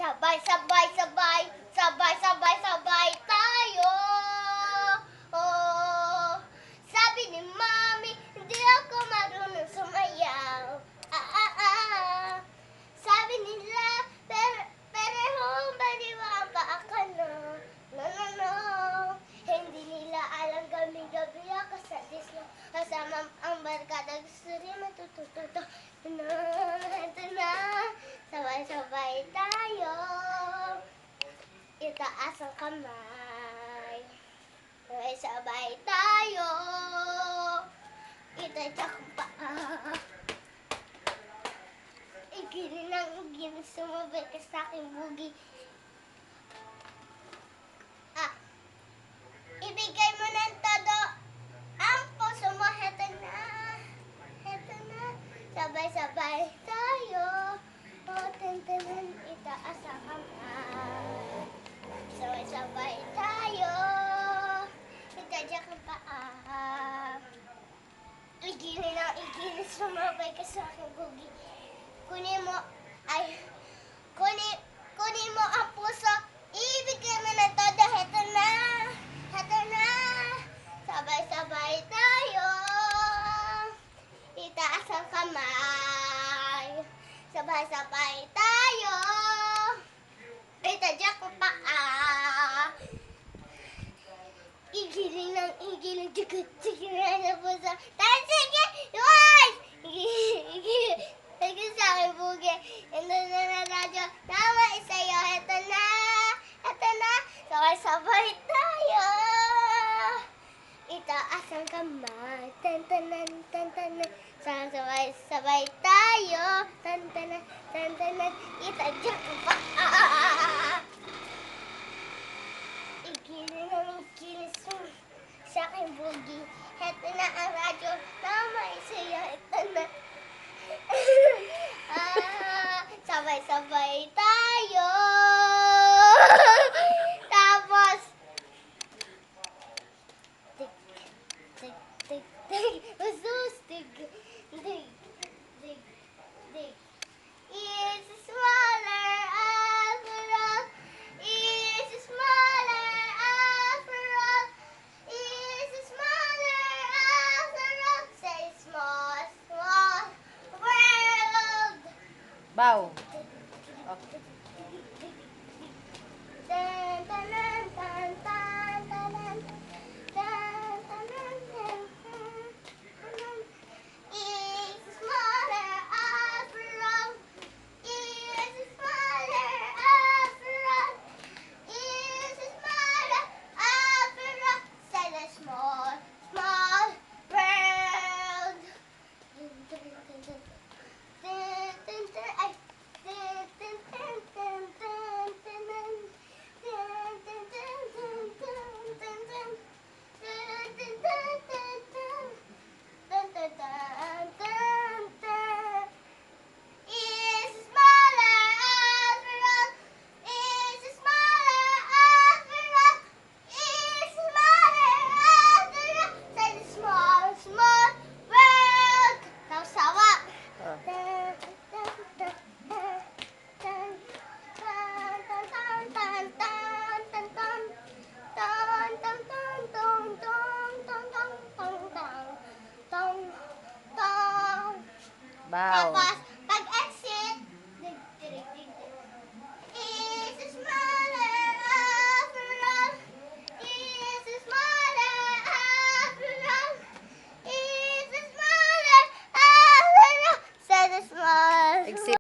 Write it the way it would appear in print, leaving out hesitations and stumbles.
Sabay, sabay, sabay, sabay, sabay, sabay tayo. Oh, sabi ni Mami, hindi ako marunong sumayaw. Ah, ah, ah. Sabi nila, pero maniwala ako no. No, no, no. Hindi nila alam gabi-gabi ako sa disco. Kasama ang barkada, gusto rin matututo. No, ito na. Sabay-sabay tayo. Itaas ang kamay. Sabay-sabay tayo. Itadyak ang paa. Igilin ang igilin. Sumabay ka sa aking bugi. Ah, ibigay mo ng todo ang puso mo. Heto na. Heto na. Sabay-sabay tayo. O, tantanan, itaas ang kamay. Sabay-sabay tayo. Itadyak ang paa. Igilin ang igilin. Sumabay ka sa aking bugi. Kunin mo ang puso. Ibigay mo na todo. Heto na. Heto na. Sabay-sabay tayo. Itaas ang kamay. Sabay-sabay tayo. Itadyak ang paa. Igiling ng igiling. Tigil na puso. Sige! Iwas! Sige sa aking bugi. Ito na na radyo. Tama isayo. Ito na. Ito na. Sabay-sabay tayo. Itaas ang kamay. Tantanan, tantanan. Sabay-sabay tayo. Tantanan, tantanan. Itadyak ang paa. Igilin ang igilis sa aking bugi. Ito na ang radyo. Tama isayo. Ito na. Sabay-sabay tayo. Tapos, tik, tik, tik, tik. Usus, tik, tik, tik, tik. It's smaller after all. It's smaller after all. It's smaller after all. Say small, small world. Bow. Okay. Tan, tan, tan, tan, tan.